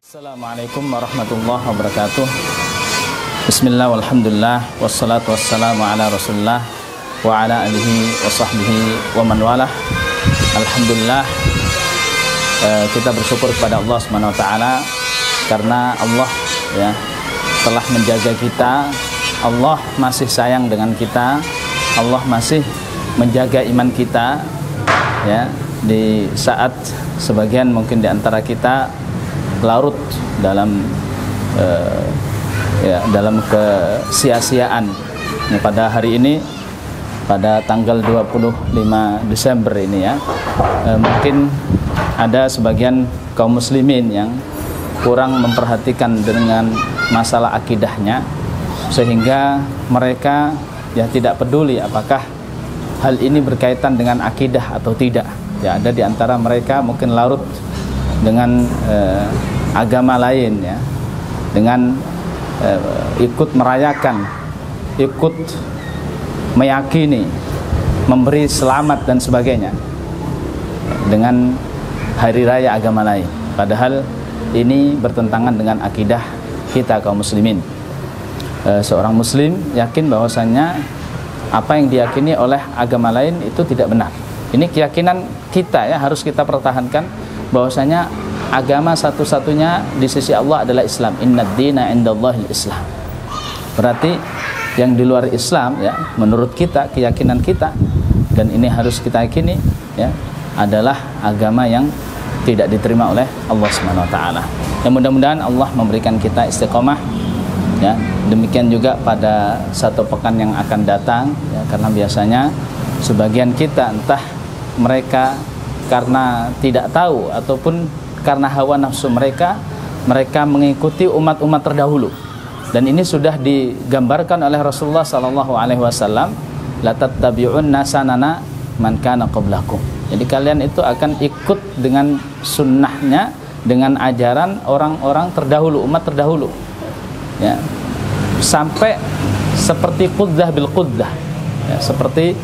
Assalamualaikum warahmatullahi wabarakatuh. Bismillah walhamdulillah wassalatu wassalamu ala rasulullah wa ala alihi wa sahbihi wa man walah. Alhamdulillah, kita bersyukur kepada Allah Subhanahu wa taala karena Allah ya telah menjaga kita. Allah masih sayang dengan kita. Allah masih menjaga iman kita ya di saat sebagian mungkin di antara kita larut dalam dalam kesia-siaan. Pada hari ini, pada tanggal 25 Desember ini ya, mungkin ada sebagian kaum muslimin yang kurang memperhatikan dengan masalah akidahnya, sehingga mereka ya tidak peduli apakah hal ini berkaitan dengan akidah atau tidak. Ya, ada di antara mereka mungkin larut dengan agama lain ya, dengan ikut merayakan, ikut meyakini, memberi selamat dan sebagainya dengan hari raya agama lain, padahal ini bertentangan dengan akidah kita kaum muslimin. Seorang muslim yakin bahwasanya apa yang diyakini oleh agama lain itu tidak benar. Ini keyakinan kita ya, harus kita pertahankan bahwasanya agama satu-satunya di sisi Allah adalah Islam. Innad dina indallahil Islam. Berarti yang di luar Islam ya, menurut kita, keyakinan kita, dan ini harus kita yakini ya, adalah agama yang tidak diterima oleh Allah Subhanahu wa taala. Ya, mudah-mudahan Allah memberikan kita istiqomah ya. Demikian juga pada satu pekan yang akan datang ya, karena biasanya sebagian kita entah mereka karena tidak tahu ataupun karena hawa nafsu mereka mengikuti umat-umat terdahulu, dan ini sudah digambarkan oleh Rasulullah sallallahu alaihi wasallam, la tattabi'unna sanana man kana qablakum. Jadi kalian itu akan ikut dengan sunnahnya, dengan ajaran orang-orang terdahulu, umat terdahulu ya, sampai seperti quddah bil quddah ya, seperti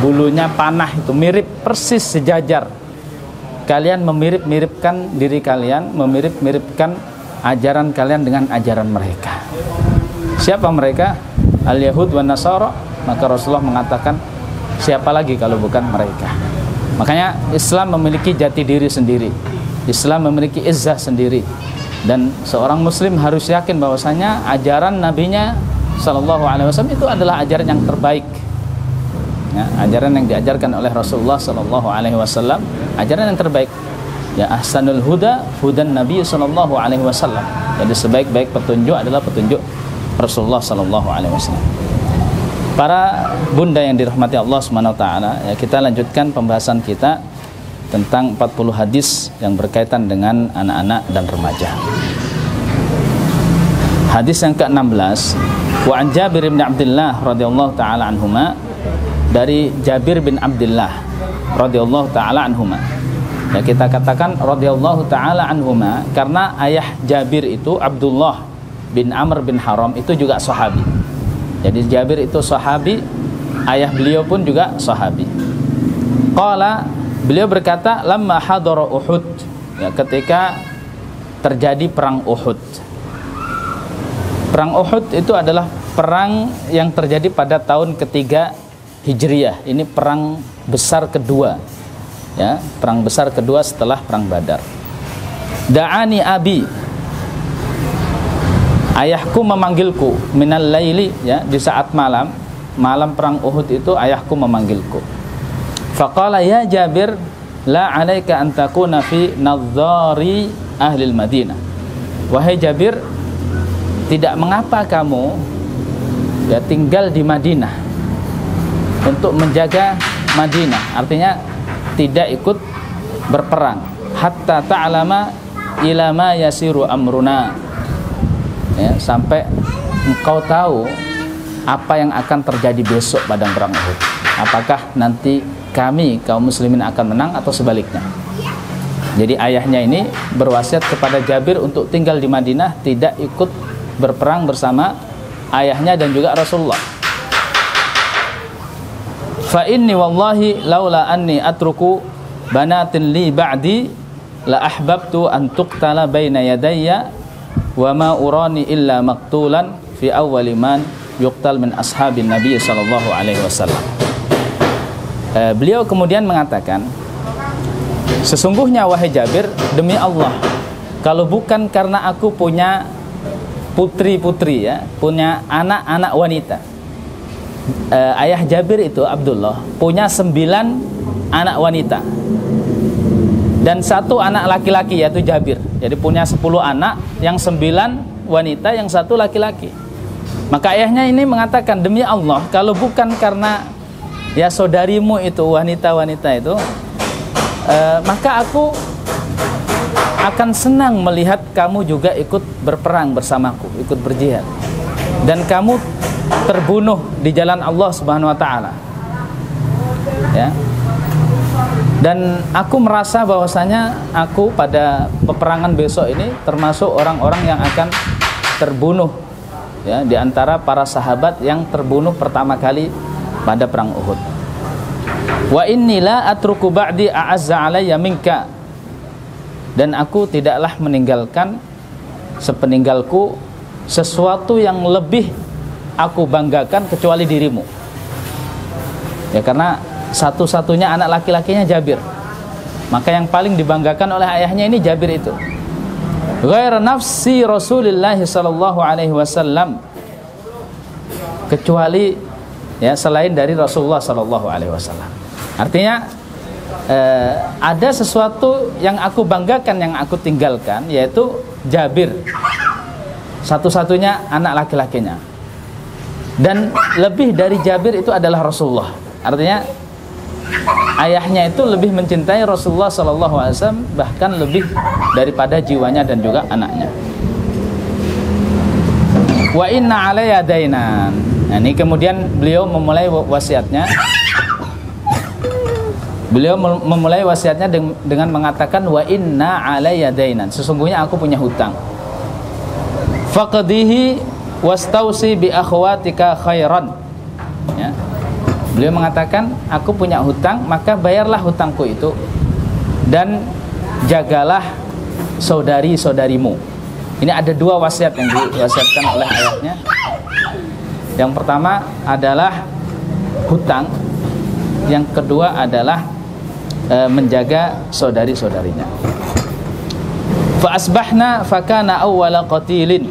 bulunya panah itu mirip persis sejajar. Kalian memirip-miripkan diri kalian, memirip-miripkan ajaran kalian dengan ajaran mereka. Siapa mereka? Al-Yahud wa Nasara. Maka Rasulullah mengatakan, siapa lagi kalau bukan mereka? Makanya Islam memiliki jati diri sendiri, Islam memiliki izzah sendiri, dan seorang muslim harus yakin bahwasanya ajaran nabinya sallallahu alaihi wasallam itu adalah ajaran yang terbaik ya, ajaran yang diajarkan oleh Rasulullah sallallahu alaihi wasallam, ajaran yang terbaik ya. Ahsanul huda hudan Nabi sallallahu alaihi wasallam. Jadi sebaik-baik petunjuk adalah petunjuk Rasulullah sallallahu alaihi wasallam. Para bunda yang dirahmati Allah Subhanahu wa taala ya, kita lanjutkan pembahasan kita tentang 40 hadis yang berkaitan dengan anak-anak dan remaja. Hadis yang ke-16, wa an Jabir bin Abdullah radhiyallahu taala anhuma, dari Jabir bin Abdullah radhiyallahu taala anhuma. Ya, kita katakan radhiyallahu taala anhuma karena ayah Jabir itu Abdullah bin Amr bin Haram, itu juga sahabi. Jadi Jabir itu sahabi, ayah beliau pun juga sahabi. Qala, beliau berkata, lamma hadara Uhud ya, ketika terjadi perang Uhud. Perang Uhud itu adalah perang yang terjadi pada tahun ketiga Hijriyah. Ini perang besar kedua ya, perang besar kedua setelah perang Badar. Da'ani abi, ayahku memanggilku, minal laili ya, di saat malam perang Uhud itu ayahku memanggilku. Faqala ya Jabir, la alaika an takuna fi nadhari ahli Madinah. Wahai Jabir, tidak mengapa kamu ya tinggal di Madinah untuk menjaga Madinah, artinya tidak ikut berperang, hatta ta'lama ila ma yasiru amruna ya, sampai engkau tahu apa yang akan terjadi besok pada perang Uhud. Apakah nanti kami kaum muslimin akan menang atau sebaliknya. Jadi ayahnya ini berwasiat kepada Jabir untuk tinggal di Madinah, tidak ikut berperang bersama ayahnya dan juga Rasulullah. Fa inni wallahi laula anni atruku banatin li ba'di la ahbabtu an tuqtala baina yadayya wa ma urani illa maqtulan fi awwali man yuqtal min ashabin Nabi sallallahu alaihi wasallam. Beliau kemudian mengatakan, sesungguhnya wahai Jabir, demi Allah, kalau bukan karena aku punya putri-putri ya, punya anak-anak wanita. Ayah Jabir itu Abdullah punya 9 anak wanita dan 1 anak laki-laki yaitu Jabir. Jadi punya 10 anak, yang 9 wanita, yang 1 laki-laki. Maka ayahnya ini mengatakan, demi Allah, kalau bukan karena ya saudarimu itu, wanita-wanita itu, maka aku akan senang melihat kamu juga ikut berperang bersamaku, ikut berjihad, dan kamu terbunuh di jalan Allah Subhanahu wa taala. Ya. Dan aku merasa bahwasanya aku pada peperangan besok ini termasuk orang-orang yang akan terbunuh ya, di antara para sahabat yang terbunuh pertama kali pada perang Uhud. Wa inni la atruku ba'di a'azza alayya minka, dan aku tidaklah meninggalkan sepeninggalku sesuatu yang lebih aku banggakan kecuali dirimu. Ya, karena satu-satunya anak laki-lakinya Jabir, maka yang paling dibanggakan oleh ayahnya ini Jabir itu. Ghair nafsi Rasulullah sallallahu alaihi wasallam, kecuali ya selain dari Rasulullah sallallahu alaihi wasallam. Artinya ada sesuatu yang aku banggakan, yang aku tinggalkan, yaitu Jabir, satu-satunya anak laki-lakinya. Dan lebih dari Jabir itu adalah Rasulullah. Artinya ayahnya itu lebih mencintai Rasulullah SAW, bahkan lebih daripada jiwanya dan juga anaknya. Wa inna alayya dainan. Nah, ini kemudian beliau memulai wasiatnya. Beliau memulai wasiatnya dengan mengatakan, wa inna alayya dainan, sesungguhnya aku punya hutang. Faqdihi wastausi bi akhwatika khairan. Ya. Beliau mengatakan, aku punya hutang, maka bayarlah hutangku itu dan jagalah saudari-saudarimu. Ini ada 2 wasiat yang diwasiatkan oleh ayahnya. Yang pertama adalah hutang, yang kedua adalah menjaga saudari-saudarinya. Fa asbahna fakana awwala qatilin.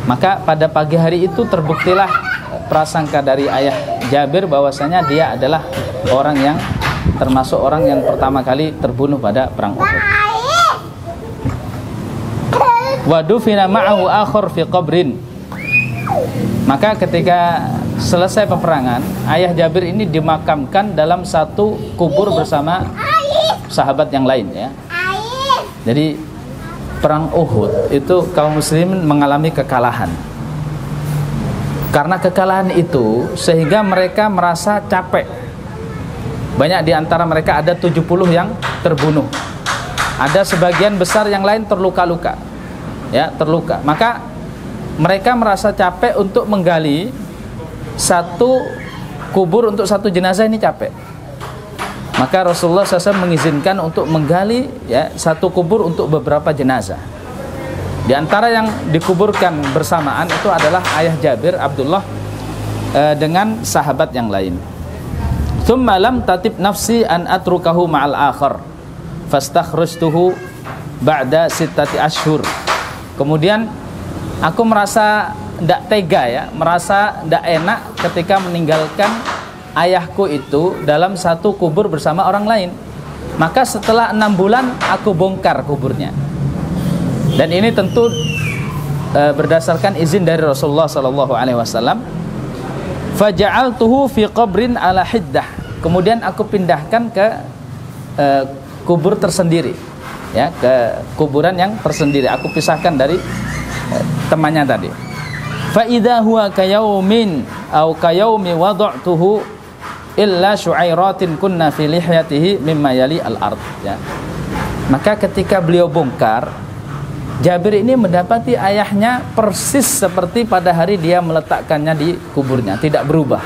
Maka pada pagi hari itu terbuktilah prasangka dari ayah Jabir bahwasanya dia adalah orang yang termasuk orang yang pertama kali terbunuh pada perang Uhud. Wa dufina ma'ahu akhar fi qabrin. Maka ketika selesai peperangan, ayah Jabir ini dimakamkan dalam satu kubur bersama sahabat yang lain ya. Jadi perang Uhud itu kaum muslimin mengalami kekalahan. Karena kekalahan itu sehingga mereka merasa capek. Banyak di antara mereka ada 70 yang terbunuh. Ada sebagian besar yang lain terluka-luka. Ya, terluka. Maka mereka merasa capek untuk menggali satu kubur untuk satu jenazah, ini capek. Maka Rasulullah SAW mengizinkan untuk menggali ya satu kubur untuk beberapa jenazah. Di antara yang dikuburkan bersamaan itu adalah ayah Jabir, Abdullah, dengan sahabat yang lain. Tsumma lam tatib nafsi an atrukahu ma'al akhar fastakhrustuhu ba'da 6 ashhur. Kemudian aku merasa tidak tega ya, merasa tidak enak ketika meninggalkan ayahku itu dalam satu kubur bersama orang lain. Maka setelah 6 bulan aku bongkar kuburnya. Dan ini tentu berdasarkan izin dari Rasulullah SAW. Faja'altuhu fi qabrin ala hiddah. Kemudian aku pindahkan ke kubur tersendiri, ya, ke kuburan yang tersendiri. Aku pisahkan dari temannya tadi. Fa idza huwa kayaumin au kayaumi wada'tuhu illa syu'airatin kunna fi lihyatihi mimma yali al-ard, ya. Maka ketika beliau bongkar, Jabir ini mendapati ayahnya persis seperti pada hari dia meletakkannya di kuburnya, tidak berubah.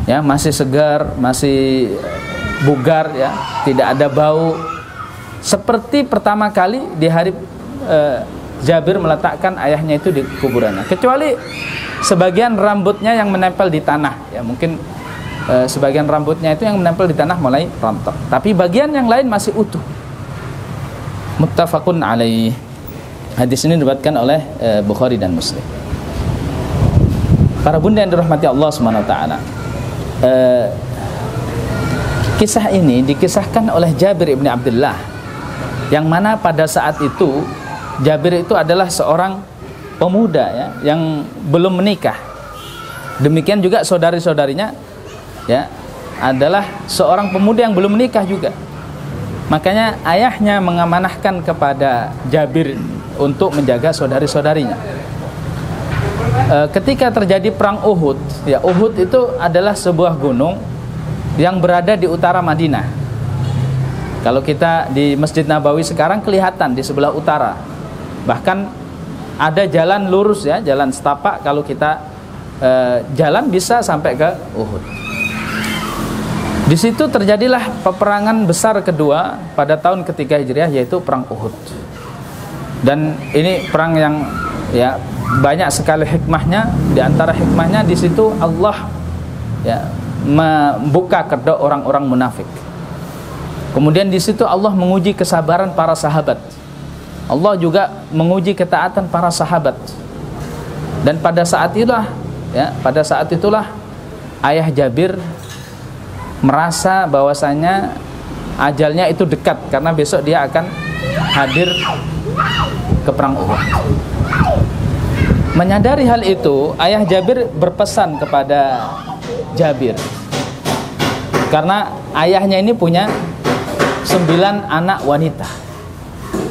Ya, masih segar, masih bugar ya, tidak ada bau. seperti pertama kali di hari Jabir meletakkan ayahnya itu di kuburannya, kecuali sebagian rambutnya yang menempel di tanah, ya mungkin sebagian rambutnya itu yang menempel di tanah mulai rontok, tapi bagian yang lain masih utuh. Muttafaqun alaih. Hadis ini diriwayatkan oleh Bukhari dan Muslim. Para bunda yang dirahmati Allah Subhanahu wa taala, kisah ini dikisahkan oleh Jabir ibn Abdullah, yang mana pada saat itu Jabir itu adalah seorang pemuda, ya, yang belum menikah. Demikian juga saudari-saudarinya, ya, adalah seorang pemuda yang belum menikah juga. Makanya ayahnya mengamanahkan kepada Jabir untuk menjaga saudari-saudarinya. Ketika terjadi perang Uhud, ya, Uhud itu adalah sebuah gunung yang berada di utara Madinah. Kalau kita di Masjid Nabawi sekarang kelihatan di sebelah utara. Bahkan ada jalan lurus, ya, jalan setapak, kalau kita jalan bisa sampai ke Uhud. Di situ terjadilah peperangan besar kedua pada tahun ketiga Hijriah, yaitu perang Uhud. Dan ini perang yang, ya, banyak sekali hikmahnya. Di antara hikmahnya di situ Allah, ya, membuka kedok orang-orang munafik. Kemudian di situ Allah menguji kesabaran para sahabat. Allah juga menguji ketaatan para sahabat. Dan pada saat itulah, ya, pada saat itulah ayah Jabir merasa bahwasanya ajalnya itu dekat, karena besok dia akan hadir ke perang Uhud. Menyadari hal itu, ayah Jabir berpesan kepada Jabir, karena ayahnya ini punya 9 anak wanita.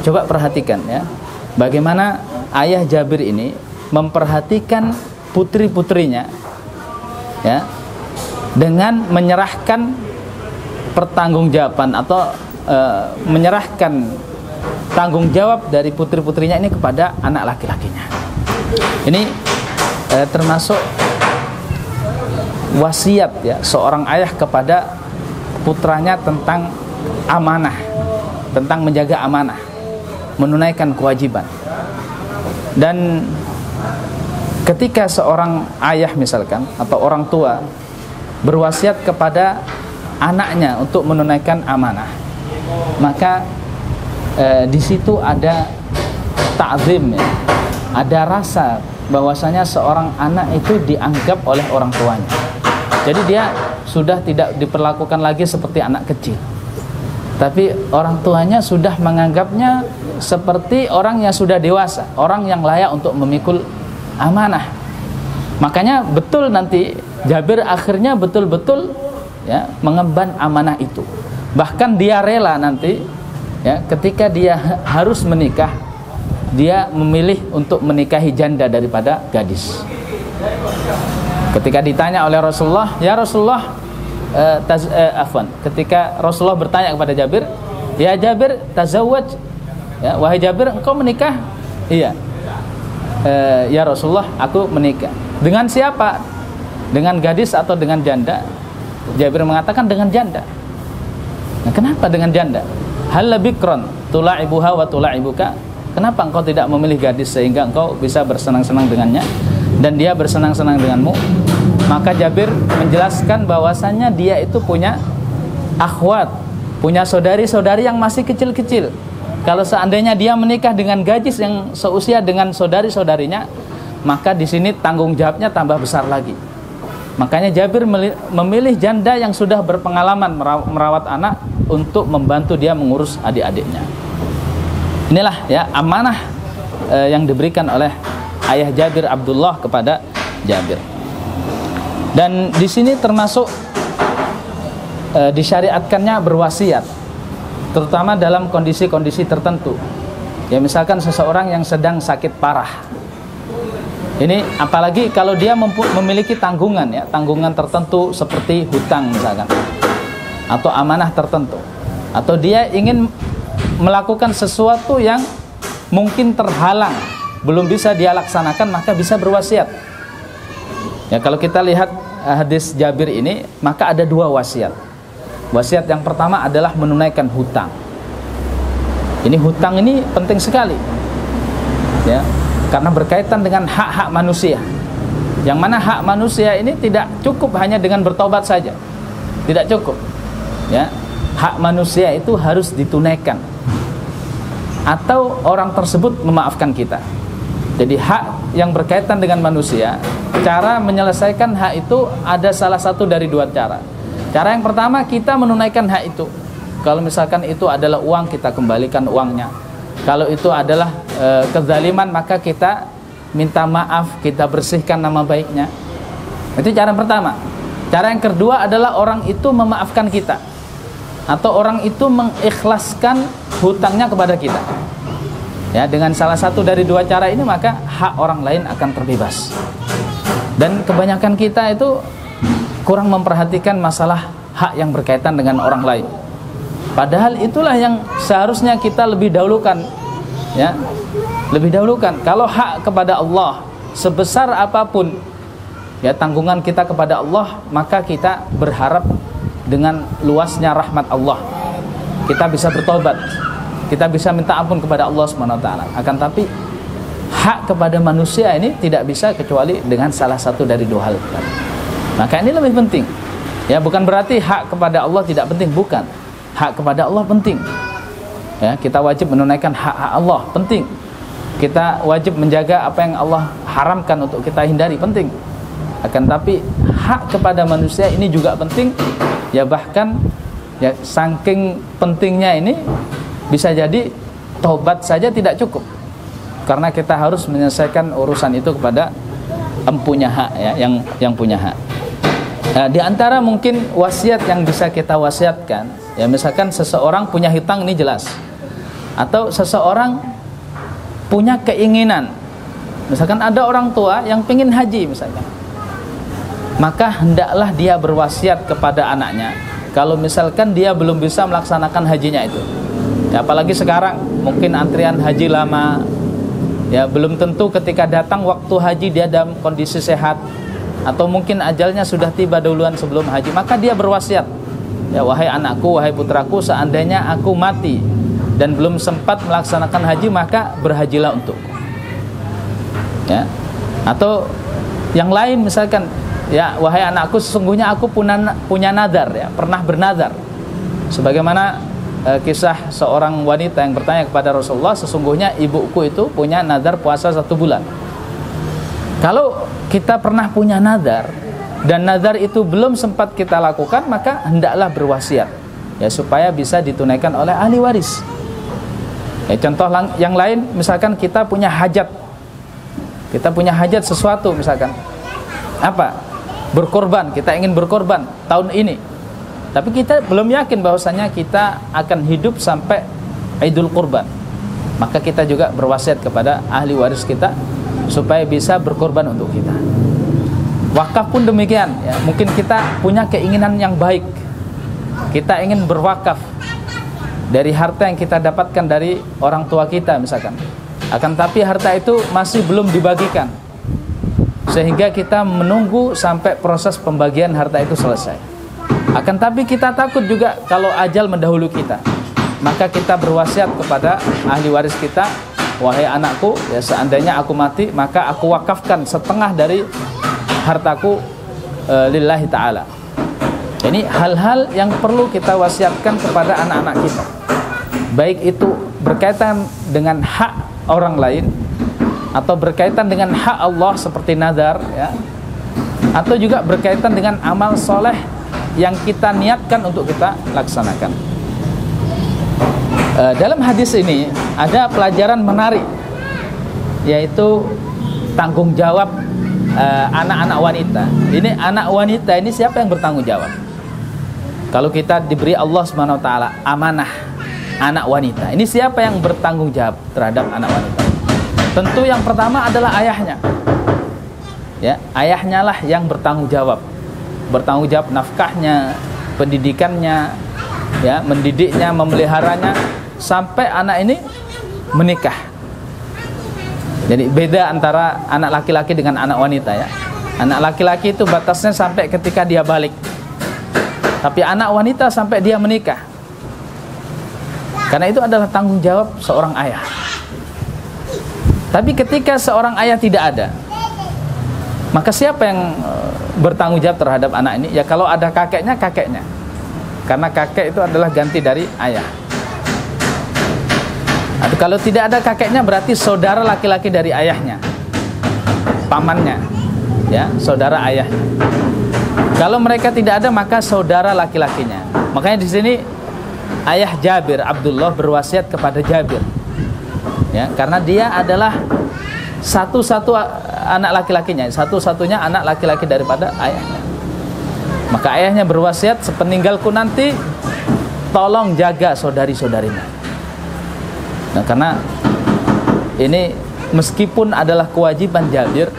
Coba perhatikan, ya, bagaimana ayah Jabir ini memperhatikan putri-putrinya, ya, dengan menyerahkan pertanggungjawaban atau menyerahkan tanggung jawab dari putri-putrinya ini kepada anak laki-lakinya. Ini termasuk wasiat, ya, seorang ayah kepada putranya tentang amanah, tentang menjaga amanah, menunaikan kewajiban. Dan ketika seorang ayah misalkan atau orang tua berwasiat kepada anaknya untuk menunaikan amanah, maka di situ ada ta'zim, ya, ada rasa bahwasanya seorang anak itu dianggap oleh orang tuanya. Jadi dia sudah tidak diperlakukan lagi seperti anak kecil, tapi orang tuanya sudah menganggapnya seperti orang yang sudah dewasa, orang yang layak untuk memikul amanah. Makanya betul nanti Jabir akhirnya betul-betul, ya, mengemban amanah itu. Bahkan dia rela nanti, ya, ketika dia harus menikah, dia memilih untuk menikahi janda daripada gadis. Ketika ditanya oleh Rasulullah, ya Rasulullah, ketika Rasulullah bertanya kepada Jabir, ya Jabir, tazawwaj, ya, wahai Jabir, engkau menikah? Iya. Ya Rasulullah, aku menikah. Dengan siapa? Dengan gadis atau dengan janda? Jabir mengatakan dengan janda. Nah, kenapa dengan janda? Hal bikron tula'ibuha wa tula'ibuka. Kenapa engkau tidak memilih gadis sehingga engkau bisa bersenang-senang dengannya dan dia bersenang-senang denganmu? Maka Jabir menjelaskan bahwasannya dia itu punya akhwat, punya saudari-saudari yang masih kecil-kecil. Kalau seandainya dia menikah dengan gadis yang seusia dengan saudari-saudarinya, maka di sini tanggung jawabnya tambah besar lagi. Makanya Jabir memilih janda yang sudah berpengalaman merawat anak untuk membantu dia mengurus adik-adiknya. Inilah, ya, amanah yang diberikan oleh ayah Jabir Abdullah kepada Jabir. Dan di sini termasuk disyariatkannya berwasiat, terutama dalam kondisi-kondisi tertentu. Ya, misalkan seseorang yang sedang sakit parah. Ini apalagi kalau dia memiliki tanggungan, ya, tanggungan tertentu seperti hutang misalkan, atau amanah tertentu, atau dia ingin melakukan sesuatu yang mungkin terhalang, belum bisa dia laksanakan, maka bisa berwasiat. Ya, kalau kita lihat hadis Jabir ini, maka ada 2 wasiat. Wasiat yang pertama adalah menunaikan hutang. Ini hutang ini penting sekali, ya, karena berkaitan dengan hak-hak manusia. Yang mana hak manusia ini tidak cukup hanya dengan bertobat saja, tidak cukup, ya. Hak manusia itu harus ditunaikan, atau orang tersebut memaafkan kita. Jadi hak yang berkaitan dengan manusia, cara menyelesaikan hak itu ada salah satu dari dua cara. Cara yang pertama, kita menunaikan hak itu. Kalau misalkan itu adalah uang, kita kembalikan uangnya. Kalau itu adalah kezaliman, maka kita minta maaf, kita bersihkan nama baiknya. Itu cara yang pertama. Cara yang kedua adalah orang itu memaafkan kita, atau orang itu mengikhlaskan hutangnya kepada kita. Ya, dengan salah satu dari dua cara ini, maka hak orang lain akan terbebas. Dan kebanyakan kita itu kurang memperhatikan masalah hak yang berkaitan dengan orang lain. Padahal itulah yang seharusnya kita lebih dahulukan, ya, lebih dahulukan. Kalau hak kepada Allah sebesar apapun, ya, tanggungan kita kepada Allah, maka kita berharap dengan luasnya rahmat Allah kita bisa bertobat, kita bisa minta ampun kepada Allah SWT. Akan tapi hak kepada manusia ini tidak bisa kecuali dengan salah satu dari dua hal. Maka ini lebih penting, ya, bukan berarti hak kepada Allah tidak penting, bukan. Hak kepada Allah penting, ya, kita wajib menunaikan hak-hak Allah, penting. Kita wajib menjaga apa yang Allah haramkan untuk kita hindari, penting. Akan tapi hak kepada manusia ini juga penting, ya, bahkan, ya, saking pentingnya ini bisa jadi taubat saja tidak cukup, karena kita harus menyelesaikan urusan itu kepada empunya hak, ya, yang punya hak. Nah, di antara mungkin wasiat yang bisa kita wasiatkan, ya, misalkan seseorang punya hutang, ini jelas. Atau seseorang punya keinginan, misalkan ada orang tua yang pengen haji misalkan, maka hendaklah dia berwasiat kepada anaknya kalau misalkan dia belum bisa melaksanakan hajinya itu, ya, apalagi sekarang mungkin antrian haji lama, ya, belum tentu ketika datang waktu haji dia dalam kondisi sehat, atau mungkin ajalnya sudah tiba duluan sebelum haji. Maka dia berwasiat, ya, wahai anakku, wahai putraku, seandainya aku mati dan belum sempat melaksanakan haji, maka berhajilah untukku, ya. Atau yang lain misalkan, ya, wahai anakku, sesungguhnya aku punya nadar, ya, pernah bernadar. Sebagaimana kisah seorang wanita yang bertanya kepada Rasulullah, sesungguhnya ibuku itu punya nadar puasa 1 bulan. Kalau kita pernah punya nadar dan nadar itu belum sempat kita lakukan, maka hendaklah berwasiat, ya, supaya bisa ditunaikan oleh ahli waris. Ya, contoh yang lain, misalkan kita punya hajat, sesuatu, misalkan apa, berkorban, kita ingin berkorban tahun ini, tapi kita belum yakin bahwasanya kita akan hidup sampai Idul Kurban, maka kita juga berwasiat kepada ahli waris kita supaya bisa berkorban untuk kita. Wakaf pun demikian, ya, mungkin kita punya keinginan yang baik, kita ingin berwakaf dari harta yang kita dapatkan dari orang tua kita misalkan, akan tapi harta itu masih belum dibagikan, sehingga kita menunggu sampai proses pembagian harta itu selesai. Akan tapi kita takut juga kalau ajal mendahului kita, maka kita berwasiat kepada ahli waris kita, wahai anakku, ya, seandainya aku mati, maka aku wakafkan setengah dari hartaku lillahi ta'ala. Ini hal-hal yang perlu kita wasiatkan kepada anak-anak kita, baik itu berkaitan dengan hak orang lain atau berkaitan dengan hak Allah seperti nazar, ya, atau juga berkaitan dengan amal soleh yang kita niatkan untuk kita laksanakan. Dalam hadis ini ada pelajaran menarik, yaitu tanggung jawab anak-anak wanita. Ini anak wanita ini siapa yang bertanggung jawab? Kalau kita diberi Allah SWT amanah anak wanita, ini siapa yang bertanggung jawab terhadap anak wanita? Tentu yang pertama adalah ayahnya, ya, ayahnya lah yang bertanggung jawab nafkahnya, pendidikannya, ya, mendidiknya, memeliharanya sampai anak ini menikah. Jadi beda antara anak laki-laki dengan anak wanita, ya. Anak laki-laki itu batasnya sampai ketika dia balik, tapi anak wanita sampai dia menikah. Karena itu adalah tanggung jawab seorang ayah. Tapi ketika seorang ayah tidak ada, maka siapa yang bertanggung jawab terhadap anak ini? Ya kalau ada kakeknya, kakeknya. Karena kakek itu adalah ganti dari ayah. Atau kalau tidak ada kakeknya, berarti saudara laki-laki dari ayahnya, pamannya, ya, saudara ayahnya. Kalau mereka tidak ada, maka saudara laki-lakinya. Makanya di sini ayah Jabir, Abdullah, berwasiat kepada Jabir, ya, karena dia adalah satu-satu anak laki-lakinya, satu-satunya anak laki-laki daripada ayahnya. Maka ayahnya berwasiat, sepeninggalku nanti tolong jaga saudari-saudarinya. Nah, karena ini meskipun adalah kewajiban Jabir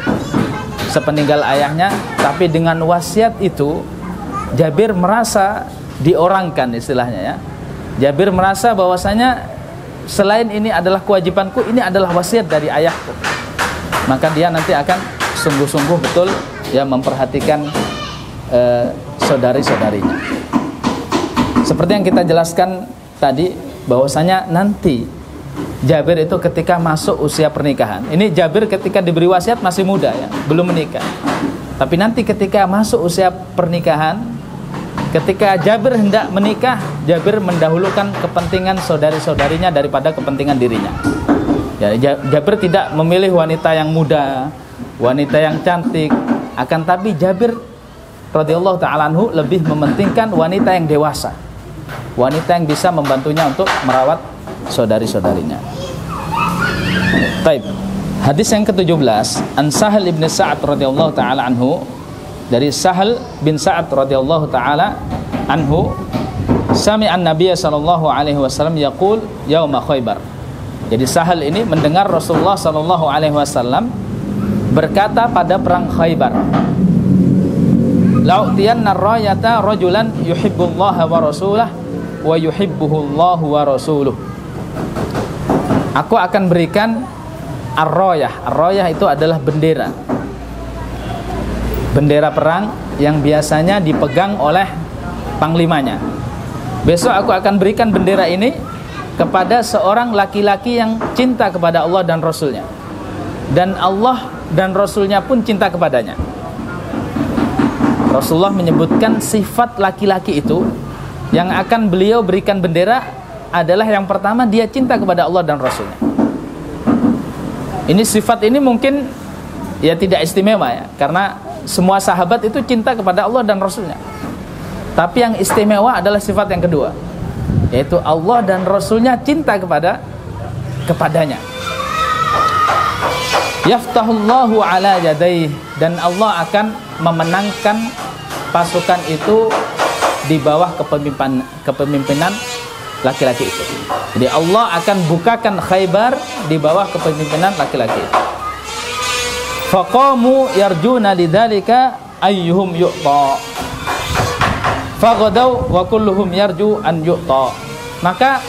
sepeninggal ayahnya, tapi dengan wasiat itu Jabir merasa diorangkan, istilahnya ya. Jabir merasa bahwasanya selain ini adalah kewajibanku, ini adalah wasiat dari ayahku. Maka dia nanti akan sungguh-sungguh betul ya memperhatikan saudari-saudarinya. Seperti yang kita jelaskan tadi, bahwasanya nanti Jabir itu ketika masuk usia pernikahan. Ini Jabir ketika diberi wasiat masih muda ya, belum menikah. Tapi nanti ketika masuk usia pernikahan, ketika Jabir hendak menikah, Jabir mendahulukan kepentingan saudari-saudarinya daripada kepentingan dirinya. Ya, Jabir tidak memilih wanita yang muda, wanita yang cantik, akan tapi Jabir radhiyallahu ta'ala anhu lebih mementingkan wanita yang dewasa, wanita yang bisa membantunya untuk merawat saudari-saudarinya. Taib. Hadis yang ke-17, An Sahal ibn Sa'ad radhiyallahu ta'ala anhu, dari Sahal bin Sa'ad radhiyallahu ta'ala anhu, sami'an Nabiy sallallahu alaihi wasallam yaqul yauma Khaybar. Jadi Sahal ini mendengar Rasulullah sallallahu alaihi wasallam berkata pada perang Khaybar, la'utiyanna ar-rayata rajulan yuhibbullaha wa rasulahu wa yuhibbuhullahu wa rasuluh. Aku akan berikan ar-rayah. Ar-rayah itu adalah bendera. Bendera perang yang biasanya dipegang oleh panglimanya. Besok aku akan berikan bendera ini kepada seorang laki-laki yang cinta kepada Allah dan Rasulnya, dan Allah dan Rasulnya pun cinta kepadanya. Rasulullah menyebutkan sifat laki-laki itu yang akan beliau berikan bendera adalah yang pertama, dia cinta kepada Allah dan Rasulnya. Ini sifat ini mungkin ya tidak istimewa ya, karena semua sahabat itu cinta kepada Allah dan Rasulnya. Tapi yang istimewa adalah sifat yang kedua, yaitu Allah dan Rasulnya cinta kepadanya. Yaftahullahu ala yadayhi, dan Allah akan memenangkan pasukan itu di bawah kepemimpinan laki-laki itu. Jadi Allah akan bukakan Khaybar di bawah kepemimpinan laki-laki itu. Faqamu yarjuna lidzalika ayyuhum yu'ta. Faghadaw wa kulluhum yarju an yu'ta. Maka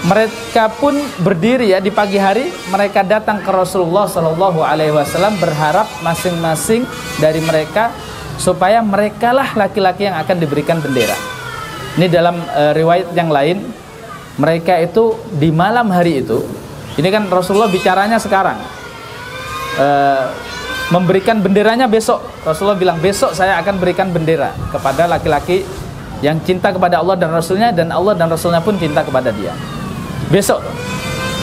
mereka pun berdiri ya di pagi hari, mereka datang ke Rasulullah sallallahu alaihi wasallam berharap masing-masing dari mereka supaya merekalah laki-laki yang akan diberikan bendera. Ini dalam riwayat yang lain, mereka itu di malam hari itu, ini kan Rasulullah bicaranya sekarang, memberikan benderanya besok. Rasulullah bilang besok saya akan berikan bendera kepada laki-laki yang cinta kepada Allah dan Rasulnya, dan Allah dan Rasulnya pun cinta kepada dia. Besok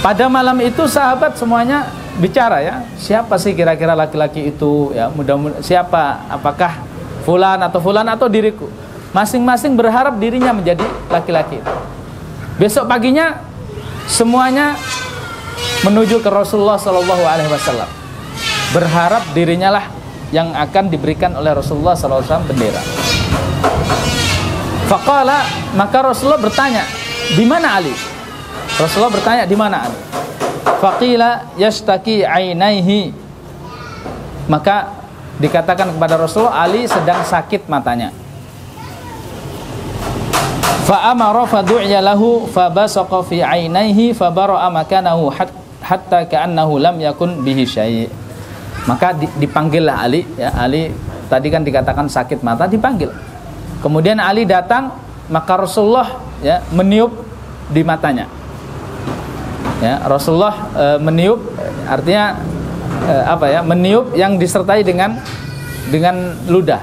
pada malam itu sahabat semuanya bicara ya, siapa sih kira-kira laki-laki itu ya, mudah-mudahan siapa, apakah fulan atau diriku. Masing-masing berharap dirinya menjadi laki-laki. Besok paginya semuanya menuju ke Rasulullah sallallahu alaihi wasallam, berharap dirinya lah yang akan diberikan oleh Rasulullah sallallahu alaihi wasallam bendera. Faqala, maka Rasulullah bertanya, di mana Ali? Rasulullah bertanya, di mana Ali? Faqila yashtaki ainaihi. Maka dikatakan kepada Rasulullah, Ali sedang sakit matanya. Fa'amara fadu'ya lahu fabasaqa fi ainaihi fabara'a makanahu hatta ka'annahu lam yakun bihi syai'. Maka dipanggillah Ali ya. Ali tadi kan dikatakan sakit mata, dipanggil. Kemudian Ali datang, maka Rasulullah ya meniup di matanya. Ya, Rasulullah meniup, artinya meniup yang disertai dengan ludah,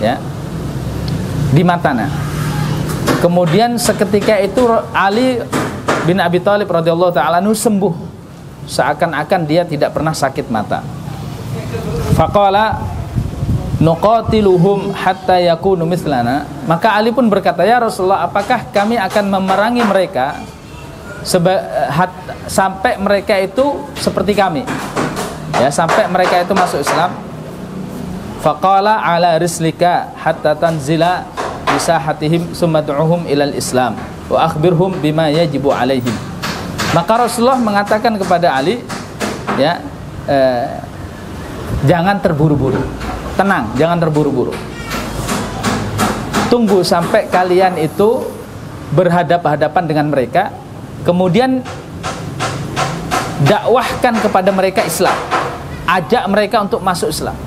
ya, di matanya. Kemudian seketika itu Ali bin Abi Thalib radhiyallahu ta'ala anhu sembuh, seakan-akan dia tidak pernah sakit mata. Faqala nuqatiluhum hatta yakunu mithlana. Maka Ali pun berkata, ya Rasulullah, apakah kami akan memerangi mereka sampai mereka itu seperti kami, ya, sampai mereka itu masuk Islam. Faqala ala rislika hatta tanzila bisahatihim summa du'uhum ilal Islam wa akhbirhum bima yajibu alaihim. Maka Rasulullah mengatakan kepada Ali, ya, jangan terburu-buru, tenang, jangan terburu-buru. Tunggu sampai kalian itu berhadapan-hadapan dengan mereka, kemudian dakwahkan kepada mereka Islam, ajak mereka untuk masuk Islam.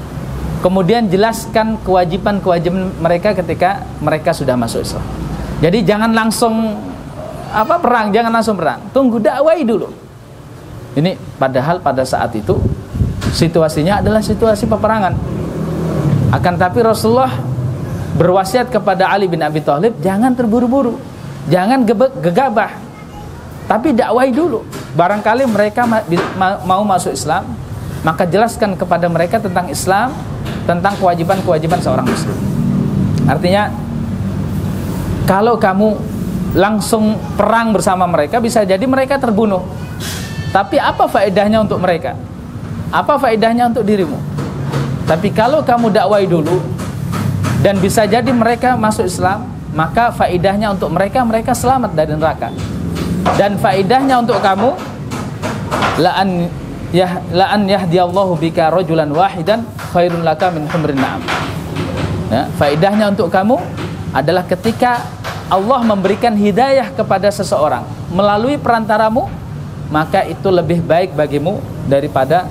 Kemudian jelaskan kewajiban-kewajiban mereka ketika mereka sudah masuk Islam. Jadi jangan langsung perang, jangan langsung perang. Tunggu, dakwahi dulu. Ini padahal pada saat itu situasinya adalah situasi peperangan. Akan tapi Rasulullah berwasiat kepada Ali bin Abi Thalib, jangan terburu-buru, jangan gegabah, tapi dakwahi dulu. Barangkali mereka mau masuk Islam, maka jelaskan kepada mereka tentang Islam, tentang kewajiban-kewajiban seorang muslim. Artinya, kalau kamu langsung perang bersama mereka, bisa jadi mereka terbunuh. Tapi apa faedahnya untuk mereka? Apa faedahnya untuk dirimu? Tapi kalau kamu dakwahi dulu dan bisa jadi mereka masuk Islam, maka faedahnya untuk mereka selamat dari neraka. Dan faedahnya untuk kamu, la an yahdiyallahu bika rajulan wahidan khairun laka min humrin na'am. Ya, faedahnya untuk kamu adalah ketika Allah memberikan hidayah kepada seseorang melalui perantaramu, maka itu lebih baik bagimu daripada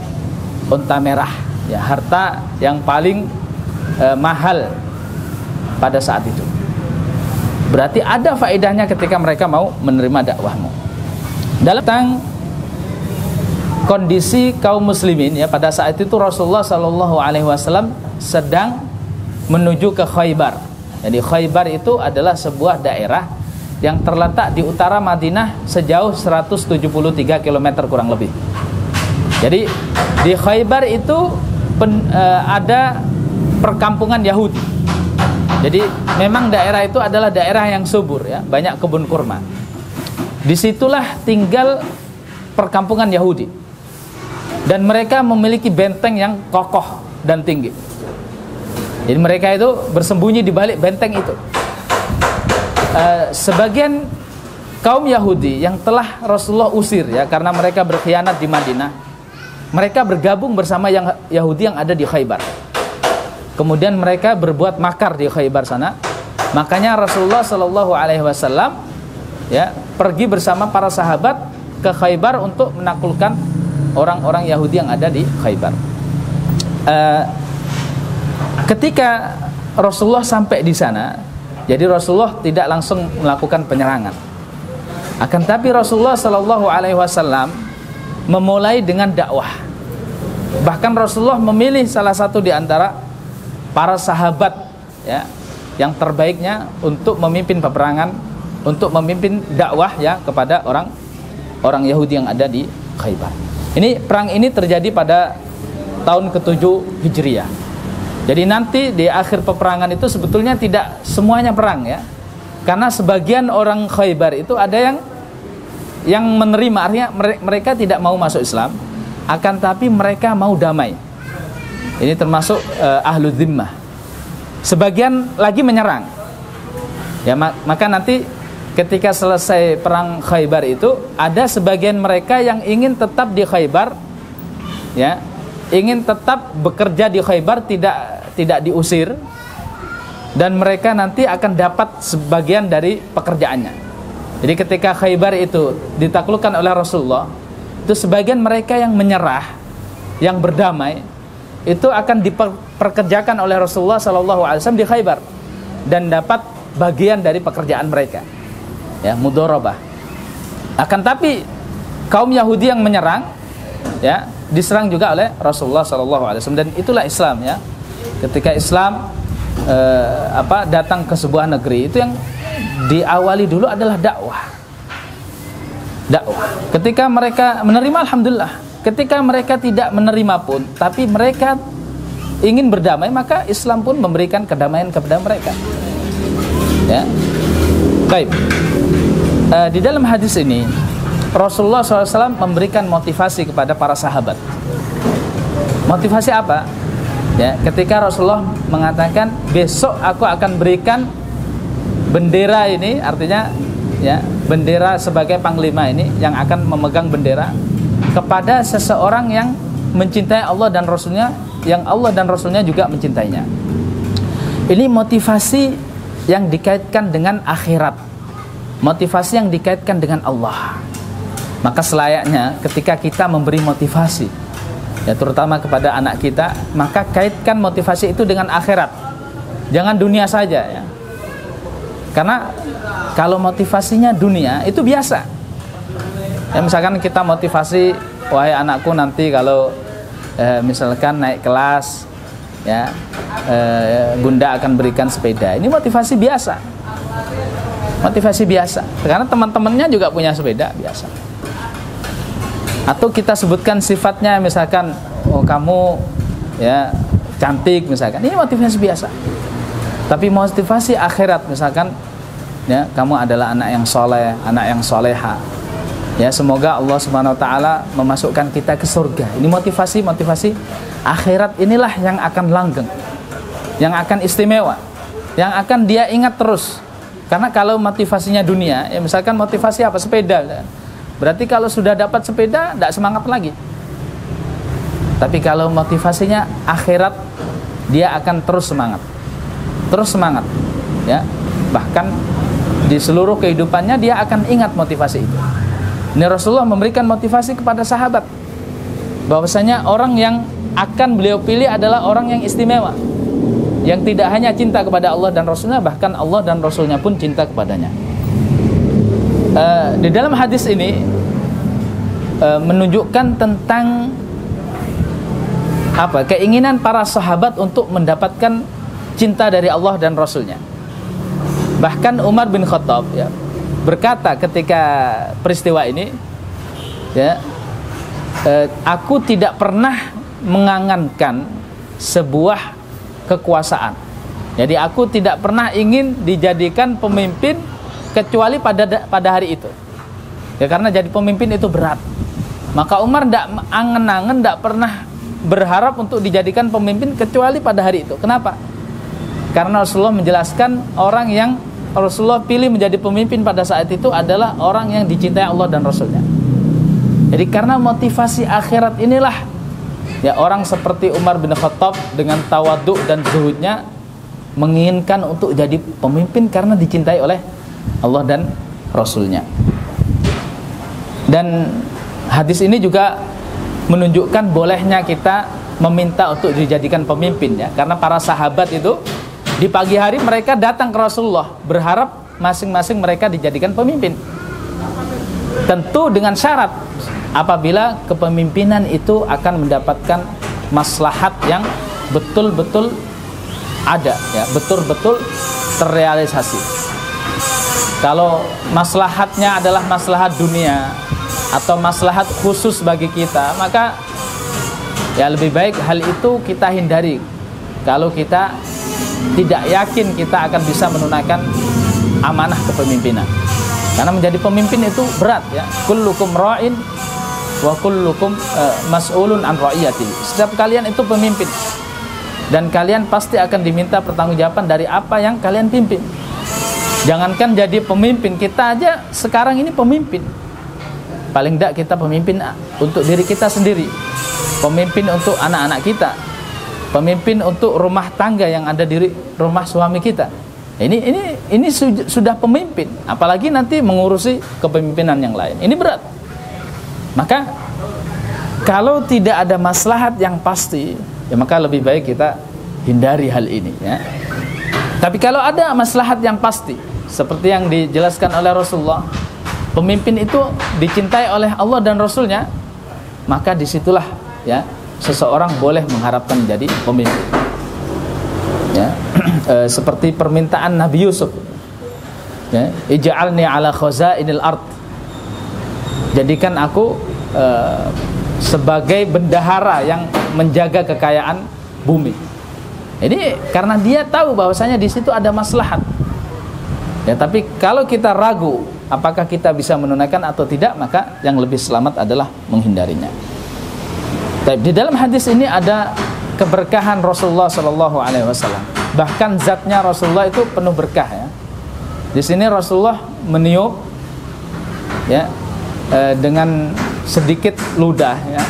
unta merah, ya, harta yang paling mahal pada saat itu. Berarti ada faedahnya ketika mereka mau menerima dakwahmu. Dalam kondisi kaum muslimin, ya, pada saat itu Rasulullah Shallallahu Alaihi Wasallam sedang menuju ke Khaybar. Jadi Khaybar itu adalah sebuah daerah yang terletak di utara Madinah sejauh 173 km kurang lebih. Jadi di Khaybar itu ada perkampungan Yahudi. Jadi memang daerah itu adalah daerah yang subur, ya, banyak kebun kurma. Disitulah tinggal perkampungan Yahudi, dan mereka memiliki benteng yang kokoh dan tinggi. Jadi mereka itu bersembunyi di balik benteng itu. Sebagian kaum Yahudi yang telah Rasulullah usir, ya, karena mereka berkhianat di Madinah, mereka bergabung bersama yang Yahudi yang ada di Khaybar. Kemudian mereka berbuat makar di Khaybar sana. Makanya Rasulullah Shallallahu Alaihi Wasallam, ya, pergi bersama para sahabat ke Khaybar untuk menaklukkan orang-orang Yahudi yang ada di Khaybar. Ketika Rasulullah sampai di sana, jadi Rasulullah tidak langsung melakukan penyerangan. Akan tapi Rasulullah Shallallahu Alaihi Wasallam memulai dengan dakwah. Bahkan Rasulullah memilih salah satu di antara para sahabat, ya, yang terbaiknya untuk memimpin peperangan, untuk memimpin dakwah, ya, kepada orang Yahudi yang ada di Khaybar. Ini perang ini terjadi pada tahun ke-7 Hijriah. Jadi nanti di akhir peperangan itu sebetulnya tidak semuanya perang, ya. Karena sebagian orang Khaybar itu ada yang menerima, artinya mereka tidak mau masuk Islam, akan tapi mereka mau damai. Ini termasuk ahlu zimmah. Sebagian lagi menyerang, ya, maka nanti ketika selesai perang Khaybar itu, ada sebagian mereka yang ingin tetap di Khaybar, ya, ingin tetap bekerja di Khaybar, tidak diusir, dan mereka nanti akan dapat sebagian dari pekerjaannya. Jadi ketika Khaybar itu ditaklukkan oleh Rasulullah, itu sebagian mereka yang menyerah, yang berdamai, itu akan diperkerjakan oleh Rasulullah SAW di Khaybar dan dapat bagian dari pekerjaan mereka. ya, mudharabah. Akan tapi kaum Yahudi yang menyerang, ya, diserang juga oleh Rasulullah SAW, dan itulah Islam, ya. Ketika Islam datang ke sebuah negeri, itu yang diawali dulu adalah dakwah. Ketika mereka menerima, alhamdulillah. Ketika mereka tidak menerima pun, tapi mereka ingin berdamai, maka Islam pun memberikan kedamaian kepada mereka. Ya, baik. Di dalam hadis ini Rasulullah SAW memberikan motivasi kepada para sahabat. Motivasi apa? Ya, ketika Rasulullah mengatakan besok aku akan berikan bendera ini, artinya ya, bendera sebagai panglima ini yang akan memegang bendera kepada seseorang yang mencintai Allah dan Rasulnya, yang Allah dan Rasulnya juga mencintainya. Ini motivasi yang dikaitkan dengan akhirat, motivasi yang dikaitkan dengan Allah. Maka selayaknya ketika kita memberi motivasi, ya, terutama kepada anak kita, maka kaitkan motivasi itu dengan akhirat, jangan dunia saja, ya. Karena kalau motivasinya dunia itu biasa, ya, misalkan kita motivasi, wahai anakku nanti kalau misalkan naik kelas, ya, bunda akan berikan sepeda. Ini motivasi biasa, motivasi biasa, karena teman-temannya juga punya sepeda biasa. Atau kita sebutkan sifatnya, misalkan, oh kamu, ya, cantik misalkan, ini motivasi biasa. Tapi motivasi akhirat, misalkan, ya, kamu adalah anak yang soleh, anak yang soleha, ya, semoga Allah Subhanahu Wa Taala memasukkan kita ke surga. Ini motivasi akhirat, inilah yang akan langgeng, yang akan istimewa, yang akan dia ingat terus. Karena kalau motivasinya dunia, ya, misalkan motivasi apa, sepeda, berarti kalau sudah dapat sepeda tidak semangat lagi. Tapi kalau motivasinya akhirat, dia akan terus semangat, ya. Bahkan di seluruh kehidupannya dia akan ingat motivasi itu. Ini Rasulullah memberikan motivasi kepada sahabat, bahwasanya orang yang akan beliau pilih adalah orang yang istimewa, yang tidak hanya cinta kepada Allah dan Rasulnya, bahkan Allah dan Rasulnya pun cinta kepadanya. Di dalam hadis ini menunjukkan tentang keinginan para sahabat untuk mendapatkan cinta dari Allah dan Rasulnya. Bahkan Umar bin Khattab, ya, berkata ketika peristiwa ini, ya, aku tidak pernah mengangankan sebuah kekuasaan. Jadi aku tidak pernah ingin dijadikan pemimpin kecuali pada hari itu, ya, karena jadi pemimpin itu berat. Maka Umar tidak angen-angen, tidak pernah berharap untuk dijadikan pemimpin kecuali pada hari itu. Kenapa? Karena Rasulullah menjelaskan orang yang Rasulullah pilih menjadi pemimpin pada saat itu adalah orang yang dicintai Allah dan Rasulnya. Jadi karena motivasi akhirat inilah, ya, orang seperti Umar bin Khattab dengan tawadhu dan zuhudnya menginginkan untuk jadi pemimpin karena dicintai oleh Allah dan Rasulnya. Dan hadis ini juga menunjukkan bolehnya kita meminta untuk dijadikan pemimpin, ya, karena para sahabat itu di pagi hari mereka datang ke Rasulullah berharap masing-masing mereka dijadikan pemimpin. Tentu dengan syarat apabila kepemimpinan itu akan mendapatkan maslahat yang betul-betul ada, ya, betul-betul terrealisasi. Kalau maslahatnya adalah maslahat dunia atau maslahat khusus bagi kita, maka ya lebih baik hal itu kita hindari. Kalau kita tidak yakin kita akan bisa menunaikan amanah kepemimpinan, karena menjadi pemimpin itu berat, ya. Kullukum ra'in wa kullukum mas'ulun an ra'iyati. Setiap kalian itu pemimpin, dan kalian pasti akan diminta pertanggungjawaban dari apa yang kalian pimpin. Jangankan jadi pemimpin, kita aja sekarang ini pemimpin. Paling tidak kita pemimpin untuk diri kita sendiri, pemimpin untuk anak-anak kita, pemimpin untuk rumah tangga yang ada di rumah suami kita. Ini sudah pemimpin, apalagi nanti mengurusi kepemimpinan yang lain. Ini berat. Maka kalau tidak ada maslahat yang pasti, ya maka lebih baik kita hindari hal ini, ya. Tapi kalau ada maslahat yang pasti, seperti yang dijelaskan oleh Rasulullah, pemimpin itu dicintai oleh Allah dan Rasulnya, maka disitulah ya seseorang boleh mengharapkan menjadi pemimpin. Ya, seperti permintaan Nabi Yusuf, ya, ij'alni ala khazainil ard, jadikan aku sebagai bendahara yang menjaga kekayaan bumi. Ini karena dia tahu bahwasanya di situ ada maslahat. Ya, tapi kalau kita ragu apakah kita bisa menunaikan atau tidak, maka yang lebih selamat adalah menghindarinya. Di dalam hadis ini ada keberkahan Rasulullah Shallallahu Alaihi Wasallam. Bahkan zatnya Rasulullah itu penuh berkah ya. Di sini Rasulullah meniup ya dengan sedikit ludah ya,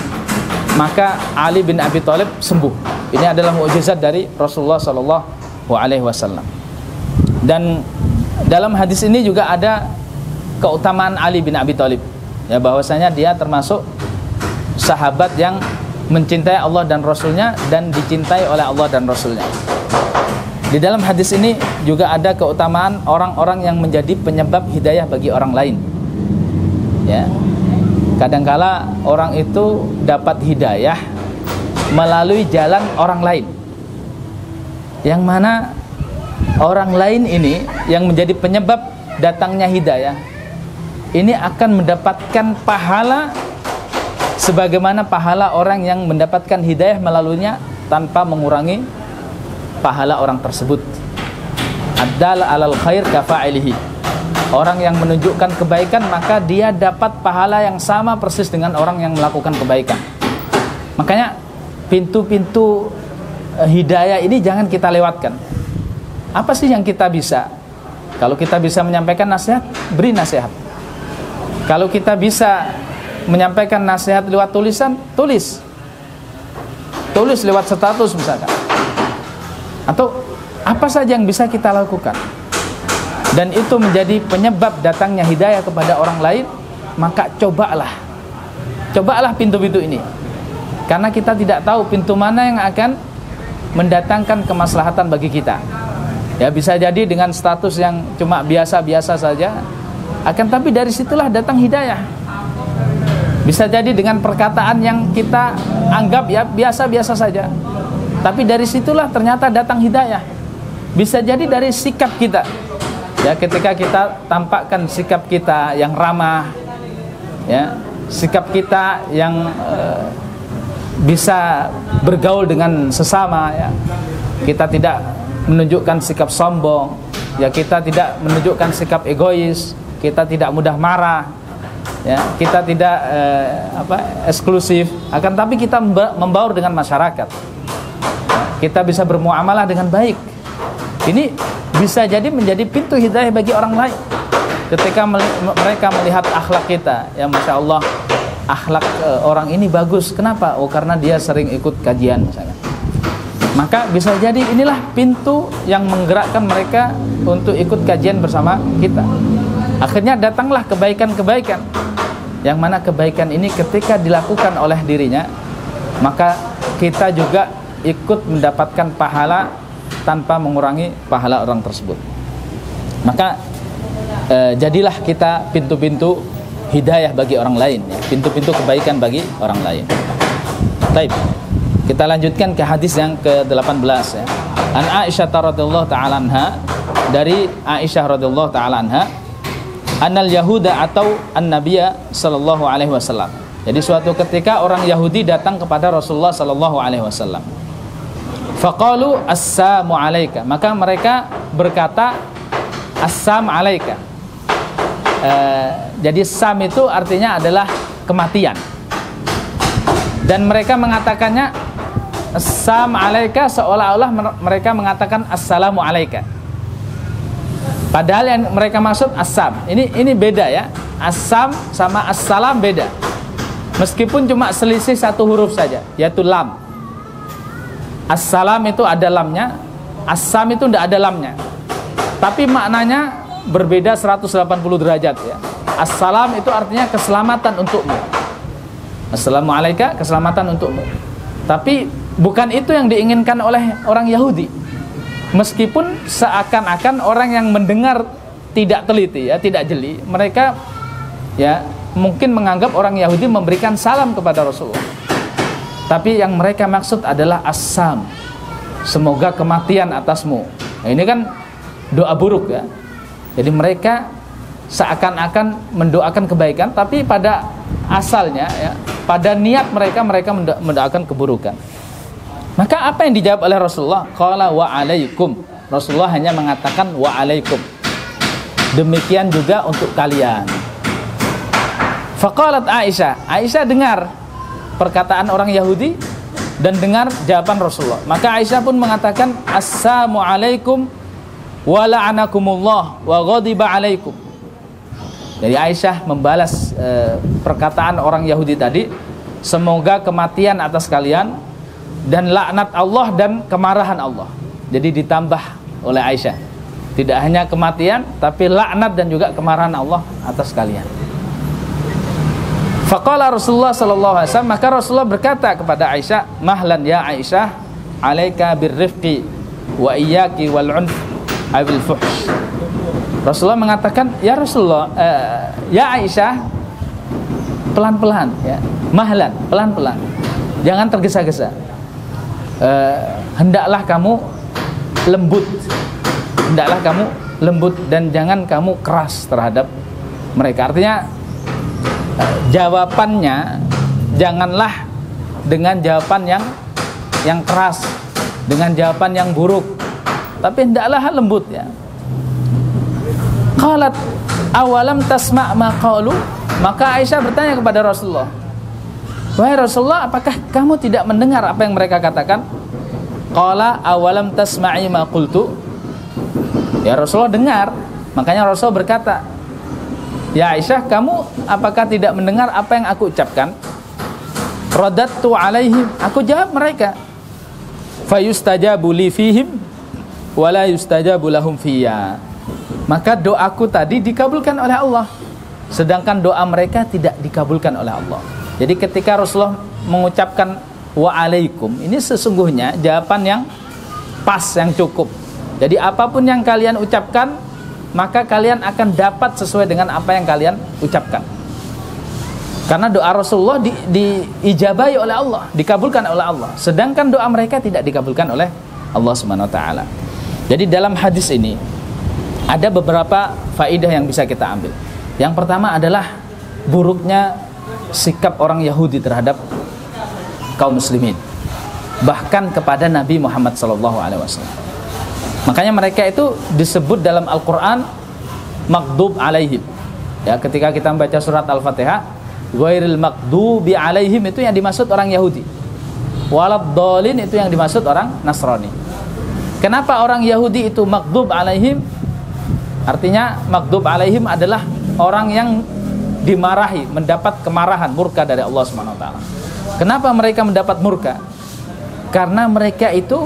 maka Ali bin Abi Thalib sembuh. Ini adalah mukjizat dari Rasulullah Shallallahu Alaihi Wasallam. Dan dalam hadis ini juga ada keutamaan Ali bin Abi Thalib ya, bahwasanya dia termasuk sahabat yang mencintai Allah dan Rasulnya dan dicintai oleh Allah dan Rasulnya. Di dalam hadis ini juga ada keutamaan orang-orang yang menjadi penyebab hidayah bagi orang lain ya. Kadangkala orang itu dapat hidayah melalui jalan orang lain, yang mana orang lain ini yang menjadi penyebab datangnya hidayah ini akan mendapatkan pahala sebagaimana pahala orang yang mendapatkan hidayah melaluinya tanpa mengurangi pahala orang tersebut. Ad-dal 'alal khair kafa'ilihi. Orang yang menunjukkan kebaikan maka dia dapat pahala yang sama persis dengan orang yang melakukan kebaikan. Makanya pintu-pintu hidayah ini jangan kita lewatkan. Apa sih yang kita bisa? Kalau kita bisa menyampaikan nasihat, beri nasihat. Kalau kita bisa menyampaikan nasihat lewat tulisan, tulis lewat status misalkan, atau apa saja yang bisa kita lakukan, dan itu menjadi penyebab datangnya hidayah kepada orang lain, maka cobalah pintu-pintu ini, karena kita tidak tahu pintu mana yang akan mendatangkan kemaslahatan bagi kita. Ya, bisa jadi dengan status yang cuma biasa-biasa saja, akan tapi dari situlah datang hidayah. Bisa jadi dengan perkataan yang kita anggap ya biasa-biasa saja, tapi dari situlah ternyata datang hidayah. Bisa jadi dari sikap kita. Ya, ketika kita tampakkan sikap kita yang ramah, ya, sikap kita yang bisa bergaul dengan sesama, ya. Kita tidak menunjukkan sikap sombong, ya, kita tidak menunjukkan sikap egois, kita tidak mudah marah, ya, kita tidak eksklusif, akan tapi kita membaur dengan masyarakat. Kita bisa bermuamalah dengan baik. Ini bisa jadi menjadi pintu hidayah bagi orang lain. Ketika mereka melihat akhlak kita, ya Masya Allah, akhlak orang ini bagus. Kenapa? Oh, karena dia sering ikut kajian misalnya. Maka bisa jadi inilah pintu yang menggerakkan mereka untuk ikut kajian bersama kita. Akhirnya datanglah kebaikan-kebaikan, yang mana kebaikan ini ketika dilakukan oleh dirinya, maka kita juga ikut mendapatkan pahala tanpa mengurangi pahala orang tersebut. Maka jadilah kita pintu-pintu hidayah bagi orang lain, ya, pintu-pintu kebaikan bagi orang lain. Baik, kita lanjutkan ke hadis yang ke-18 ya. An Aisyah radhiyallahu ta'ala anha, dari Aisyah radhiyallahu ta'ala anha, annal yahuda atau an-nabiyya sallallahu alaihi wasallam. Jadi suatu ketika orang Yahudi datang kepada Rasulullah sallallahu alaihi wasallam. Faqalu assalamu alayka, maka mereka berkata assam alayka. Jadi sam itu artinya adalah kematian, dan mereka mengatakannya assam alayka seolah-olah mereka mengatakan assalamu alayka, padahal yang mereka maksud assam. Ini beda ya, assam sama assalam beda, meskipun cuma selisih satu huruf saja, yaitu lam. Assalam itu ada lamnya, assam itu tidak ada lamnya, tapi maknanya berbeda 180 derajat ya. Assalam itu artinya keselamatan untukmu, assalamualaikum, keselamatan untukmu. Tapi bukan itu yang diinginkan oleh orang Yahudi. Meskipun seakan-akan orang yang mendengar tidak teliti ya, tidak jeli, mereka ya mungkin menganggap orang Yahudi memberikan salam kepada Rasulullah. Tapi yang mereka maksud adalah as-sam, semoga kematian atasmu. Nah, ini kan doa buruk ya. Jadi mereka seakan-akan mendoakan kebaikan, tapi pada asalnya ya, pada niat mereka mendoakan keburukan. Maka apa yang dijawab oleh Rasulullah? Qala wa alaikum. Rasulullah hanya mengatakan wa alaikum. Demikian juga untuk kalian. Faqalat Aisyah. Aisyah dengar perkataan orang Yahudi dan dengar jawaban Rasulullah. Maka Aisyah pun mengatakan assalamu alaikum wa la'anakumullah wa ghadiba alaikum. Jadi Aisyah membalas perkataan orang Yahudi tadi, semoga kematian atas kalian dan laknat Allah dan kemarahan Allah. Jadi ditambah oleh Aisyah, tidak hanya kematian tapi laknat dan juga kemarahan Allah atas kalian. Faqala Rasulullah sallallahu alaihi wasallam, maka Rasulullah berkata kepada Aisyah, mahlan ya Aisyah, alaika birrifqi wa iyyaki wal 'unf awil fuhsh. Rasulullah mengatakan, ya Rasulullah, ya Aisyah, pelan-pelan ya, mahlan, pelan-pelan, jangan tergesa-gesa. Hendaklah kamu lembut, hendaklah kamu lembut dan jangan kamu keras terhadap mereka. Artinya jawabannya janganlah dengan jawaban yang keras, dengan jawaban yang buruk, tapi hendaklah lembut ya. Qalat awalam tasma' ma qalu. Maka Aisyah bertanya kepada Rasulullah, wahai Rasulullah, apakah kamu tidak mendengar apa yang mereka katakan? Qala awalam tasma'i ma qultu. Ya Rasulullah dengar. Makanya Rasulullah berkata, ya Aisyah, kamu apakah tidak mendengar apa yang aku ucapkan? Radattu alaihim, aku jawab mereka. Fayustajabu li fihim wala yustajabu lahum fiyya. Maka doaku tadi dikabulkan oleh Allah, sedangkan doa mereka tidak dikabulkan oleh Allah. Jadi ketika Rasulullah mengucapkan wa'alaikum, ini sesungguhnya jawaban yang pas, yang cukup. Jadi apapun yang kalian ucapkan, maka kalian akan dapat sesuai dengan apa yang kalian ucapkan. Karena doa Rasulullah diijabahi oleh Allah, dikabulkan oleh Allah, sedangkan doa mereka tidak dikabulkan oleh Allah Subhanahu wa taala. Jadi dalam hadis ini ada beberapa faedah yang bisa kita ambil. Yang pertama adalah buruknya sikap orang Yahudi terhadap kaum muslimin, bahkan kepada Nabi Muhammad SAW. Makanya mereka itu disebut dalam Al-Quran maghdub alaihim. Ya, ketika kita membaca surat Al-Fatihah, ghairil maghdubi alaihim itu yang dimaksud orang Yahudi, waladdallin itu yang dimaksud orang Nasrani. Kenapa orang Yahudi itu maghdub alaihim? Artinya maghdub alaihim adalah orang yang dimarahi, mendapat kemarahan, murka dari Allah Subhanahu wa taala. Kenapa mereka mendapat murka? Karena mereka itu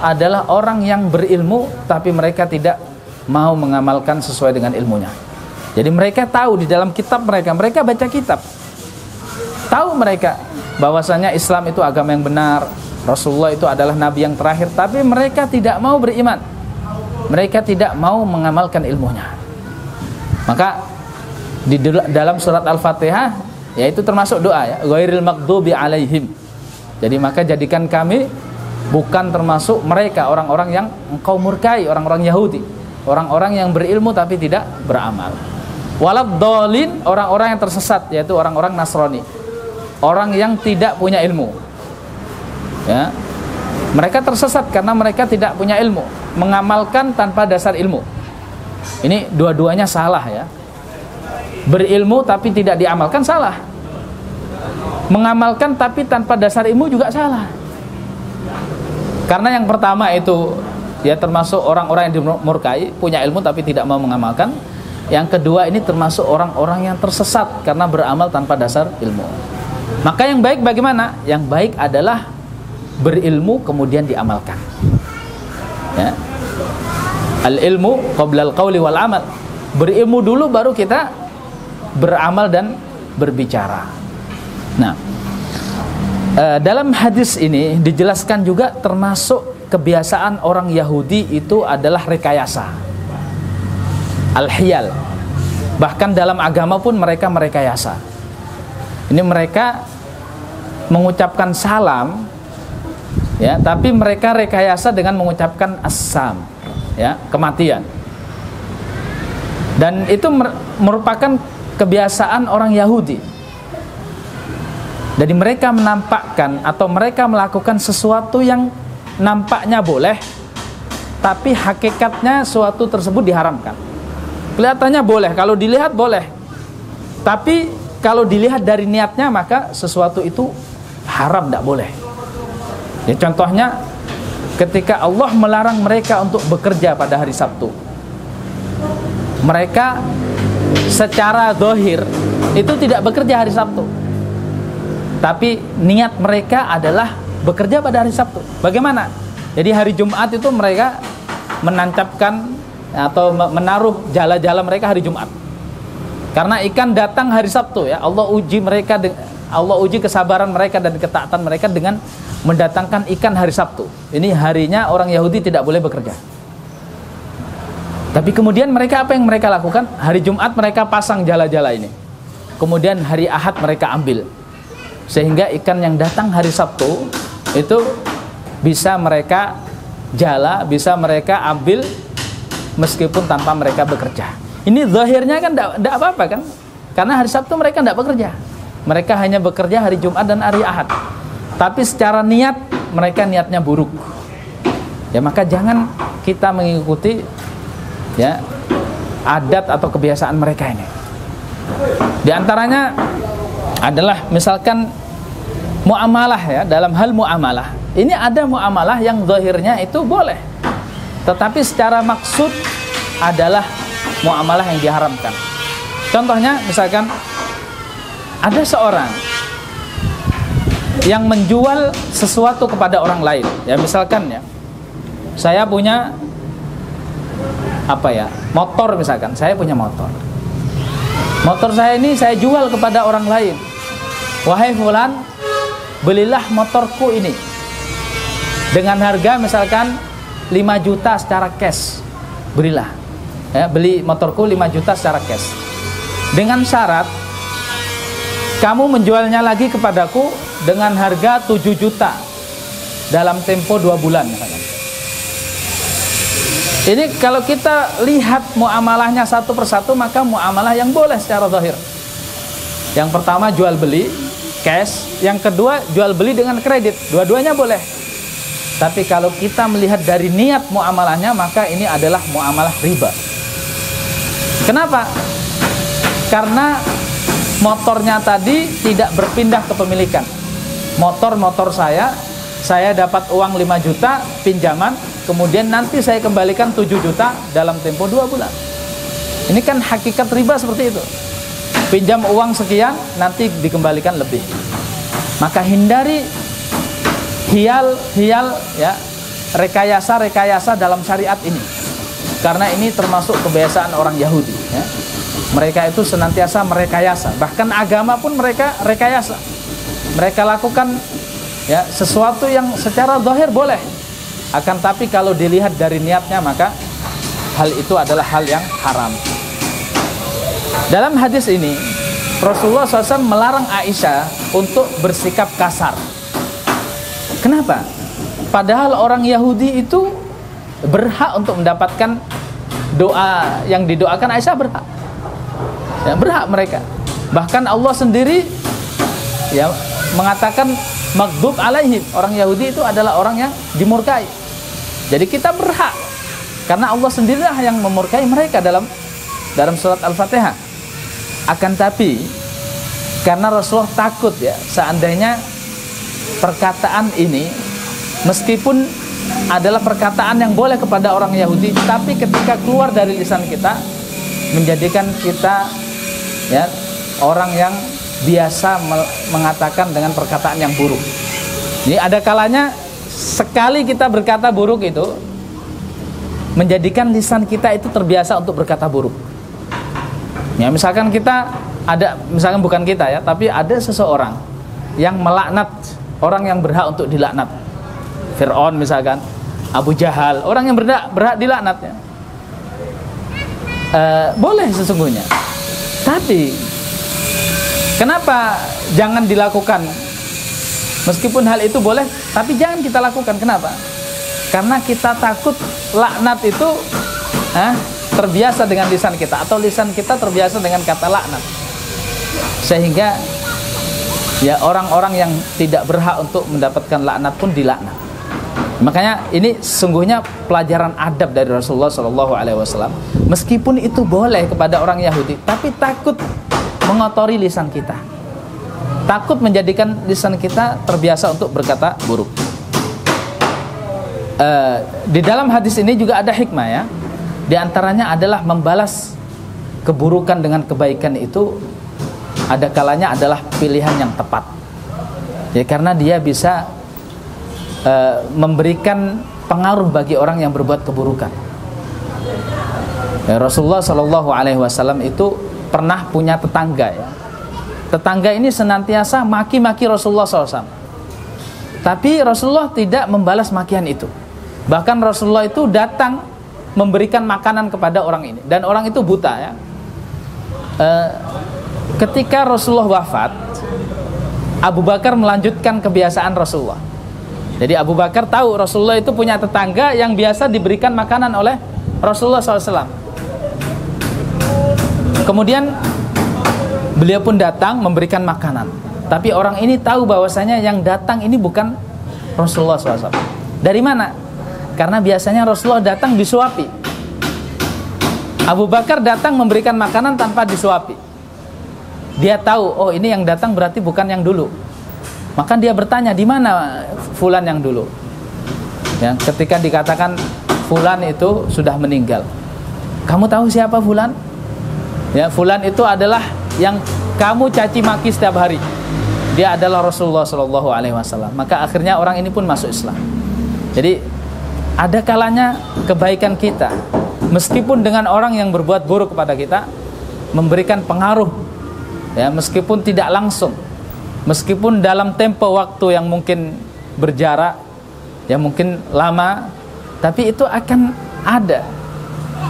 adalah orang yang berilmu tapi mereka tidak mau mengamalkan sesuai dengan ilmunya. Jadi mereka tahu di dalam kitab mereka baca kitab, tahu mereka bahwasanya Islam itu agama yang benar, Rasulullah itu adalah nabi yang terakhir, tapi mereka tidak mau beriman, mereka tidak mau mengamalkan ilmunya. Maka di dalam surat Al-Fatihah, yaitu termasuk doa ya, ghairil maghdubi alaihim. Jadi maka jadikan kami bukan termasuk mereka, orang-orang yang engkau murkai, orang-orang Yahudi, orang-orang yang berilmu tapi tidak beramal. Waladdallin, orang-orang yang tersesat, yaitu orang-orang Nasrani, orang yang tidak punya ilmu. Ya, mereka tersesat karena mereka tidak punya ilmu, mengamalkan tanpa dasar ilmu. Ini dua-duanya salah ya. Berilmu tapi tidak diamalkan salah, mengamalkan tapi tanpa dasar ilmu juga salah. Karena yang pertama itu ya termasuk orang-orang yang dimurkai, punya ilmu tapi tidak mau mengamalkan. Yang kedua ini termasuk orang-orang yang tersesat karena beramal tanpa dasar ilmu. Maka yang baik bagaimana? Yang baik adalah berilmu kemudian diamalkan. Ya. Al-ilmu qabla al-qawli wal amal. Berilmu dulu baru kita beramal dan berbicara. Nah, dalam hadis ini dijelaskan juga termasuk kebiasaan orang Yahudi itu adalah rekayasa. al-hiyal. Bahkan dalam agama pun mereka merekayasa. Ini mereka mengucapkan salam, ya, tapi mereka rekayasa dengan mengucapkan as-sam, ya, kematian. Dan itu merupakan kebiasaan orang Yahudi. Jadi mereka menampakkan atau mereka melakukan sesuatu yang nampaknya boleh, tapi hakikatnya suatu tersebut diharamkan. Kelihatannya boleh, kalau dilihat boleh, tapi kalau dilihat dari niatnya maka sesuatu itu haram, tidak boleh. Ya, contohnya ketika Allah melarang mereka untuk bekerja pada hari Sabtu, mereka secara zahir itu tidak bekerja hari Sabtu, tapi niat mereka adalah bekerja pada hari Sabtu. Bagaimana? Jadi hari Jumat itu mereka menancapkan atau menaruh jala-jala mereka hari Jumat. Karena ikan datang hari Sabtu, ya. Allah uji mereka, Allah uji kesabaran mereka dan ketaatan mereka dengan mendatangkan ikan hari Sabtu. Ini harinya orang Yahudi tidak boleh bekerja. Tapi kemudian mereka apa yang mereka lakukan? Hari Jumat mereka pasang jala-jala ini. Kemudian hari Ahad mereka ambil. Sehingga ikan yang datang hari Sabtu itu bisa mereka jala, bisa mereka ambil meskipun tanpa mereka bekerja. Ini zahirnya kan tidak apa-apa kan? Karena hari Sabtu mereka tidak bekerja. Mereka hanya bekerja hari Jumat dan hari Ahad. Tapi secara niat mereka niatnya buruk. Ya, maka jangan kita mengikuti, ya, adat atau kebiasaan mereka ini. Di antaranya adalah misalkan muamalah, ya. Dalam hal muamalah ini ada muamalah yang zahirnya itu boleh, tetapi secara maksud adalah muamalah yang diharamkan. Contohnya misalkan ada seorang yang menjual sesuatu kepada orang lain, ya, misalkan, ya, saya punya motor, misalkan saya punya motor saya ini saya jual kepada orang lain. Wahai fulan, belilah motorku ini dengan harga misalkan 5 juta secara cash, belilah, ya, beli motorku 5 juta secara cash, dengan syarat kamu menjualnya lagi kepadaku dengan harga 7 juta dalam tempo 2 bulan misalkan. Ini kalau kita lihat muamalahnya satu persatu, maka muamalah yang boleh secara zahir. Yang pertama jual beli cash, yang kedua jual beli dengan kredit, dua-duanya boleh. Tapi kalau kita melihat dari niat muamalahnya, maka ini adalah muamalah riba. Kenapa? Karena motornya tadi tidak berpindah kepemilikan. Motor saya dapat uang 5 juta pinjaman, kemudian nanti saya kembalikan 7 juta dalam tempo 2 bulan. Ini kan hakikat riba seperti itu. Pinjam uang sekian, nanti dikembalikan lebih. Maka hindari hiyal, ya, rekayasa dalam syariat ini. Karena ini termasuk kebiasaan orang Yahudi, ya. Mereka itu senantiasa merekayasa. Bahkan agama pun mereka rekayasa. Mereka lakukan, ya, sesuatu yang secara zahir boleh, akan tapi kalau dilihat dari niatnya maka hal itu adalah hal yang haram. Dalam hadis ini Rasulullah SAW melarang Aisyah untuk bersikap kasar. Kenapa? Padahal orang Yahudi itu berhak untuk mendapatkan doa yang didoakan Aisyah, berhak, ya, berhak mereka. Bahkan Allah sendiri, ya, mengatakan maghdub alaihim, orang Yahudi itu adalah orang yang dimurkai. Jadi kita berhak, karena Allah sendirilah yang memurkai mereka dalam surat Al-Fatihah. Akan tapi karena Rasulullah takut, ya, seandainya perkataan ini meskipun adalah perkataan yang boleh kepada orang Yahudi, tapi ketika keluar dari lisan kita menjadikan kita, ya, orang yang biasa mengatakan dengan perkataan yang buruk. Jadi ada kalanya sekali kita berkata buruk itu menjadikan lisan kita itu terbiasa untuk berkata buruk. Ya, misalkan kita ada, misalkan bukan kita, ya, tapi ada seseorang yang melaknat orang yang berhak untuk dilaknat. Fir'aun misalkan, Abu Jahal, orang yang berhak dilaknat, ya. boleh sesungguhnya. Tapi kenapa jangan dilakukan? Meskipun hal itu boleh, tapi jangan kita lakukan. Kenapa? Karena kita takut laknat itu terbiasa dengan lisan kita, atau lisan kita terbiasa dengan kata laknat, sehingga ya orang-orang yang tidak berhak untuk mendapatkan laknat pun dilaknat. Makanya ini sungguhnya pelajaran adab dari Rasulullah SAW. Meskipun itu boleh kepada orang Yahudi, tapi takut mengotori lisan kita, takut menjadikan lisan kita terbiasa untuk berkata buruk. Di dalam hadis ini juga ada hikmah ya. Di antaranya adalah membalas keburukan dengan kebaikan itu ada kalanya adalah pilihan yang tepat. Ya, karena dia bisa memberikan pengaruh bagi orang yang berbuat keburukan. Ya, Rasulullah SAW itu pernah punya tetangga ya. Tetangga ini senantiasa maki-maki Rasulullah SAW. Tapi Rasulullah tidak membalas makian itu. Bahkan Rasulullah itu datang memberikan makanan kepada orang ini, dan orang itu buta ya. Ketika Rasulullah wafat, Abu Bakar melanjutkan kebiasaan Rasulullah. Jadi Abu Bakar tahu Rasulullah itu punya tetangga yang biasa diberikan makanan oleh Rasulullah SAW. Kemudian beliau pun datang memberikan makanan. Tapi orang ini tahu bahwasanya yang datang ini bukan Rasulullah SAW. Dari mana? Karena biasanya Rasulullah datang disuapi. Abu Bakar datang memberikan makanan tanpa disuapi. Dia tahu, oh ini yang datang berarti bukan yang dulu. Maka dia bertanya, di mana fulan yang dulu? Ya, ketika dikatakan fulan itu sudah meninggal. Kamu tahu siapa fulan? Ya, fulan itu adalah yang kamu caci maki setiap hari. Dia adalah Rasulullah SAW. Maka akhirnya orang ini pun masuk Islam. Jadi ada kalanya kebaikan kita, meskipun dengan orang yang berbuat buruk kepada kita, memberikan pengaruh ya, meskipun tidak langsung, meskipun dalam tempo waktu yang mungkin berjarak, ya mungkin lama, tapi itu akan ada.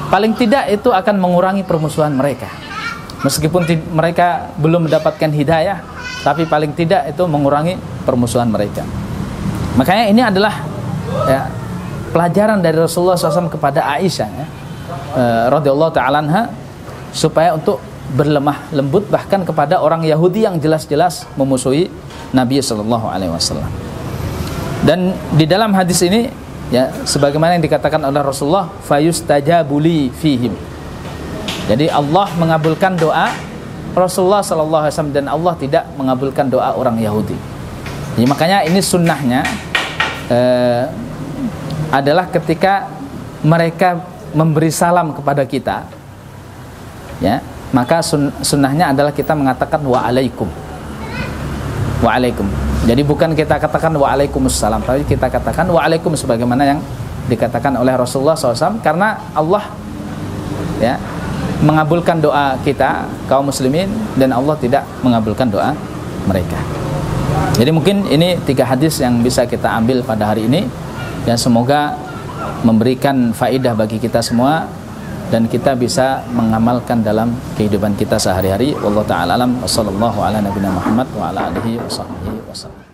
Paling tidak itu akan mengurangi permusuhan mereka. Meskipun mereka belum mendapatkan hidayah, tapi paling tidak itu mengurangi permusuhan mereka. Makanya ini adalah ya, pelajaran dari Rasulullah SAW kepada Aisyah ya, radhiyallahu ta'ala anha, supaya untuk berlemah lembut bahkan kepada orang Yahudi yang jelas-jelas memusuhi Nabi SAW. Dan di dalam hadis ini ya, sebagaimana yang dikatakan oleh Rasulullah, fayustajabuli fihim. Jadi Allah mengabulkan doa Rasulullah SAW, dan Allah tidak mengabulkan doa orang Yahudi. Jadi makanya ini sunnahnya adalah ketika mereka memberi salam kepada kita ya, maka sunnahnya adalah kita mengatakan wa'alaikum. Wa'alaikum. Jadi bukan kita katakan wa'alaikumussalam, tapi kita katakan wa'alaikum sebagaimana yang dikatakan oleh Rasulullah SAW, karena Allah ya mengabulkan doa kita kaum muslimin, dan Allah tidak mengabulkan doa mereka. Jadi mungkin ini 3 hadis yang bisa kita ambil pada hari ini. Dan semoga memberikan faedah bagi kita semua, dan kita bisa mengamalkan dalam kehidupan kita sehari-hari. Wallahu ta'ala alam. Wassallallahu ala nabiyina Muhammad wa ala alihi wa sahbihi wasallam.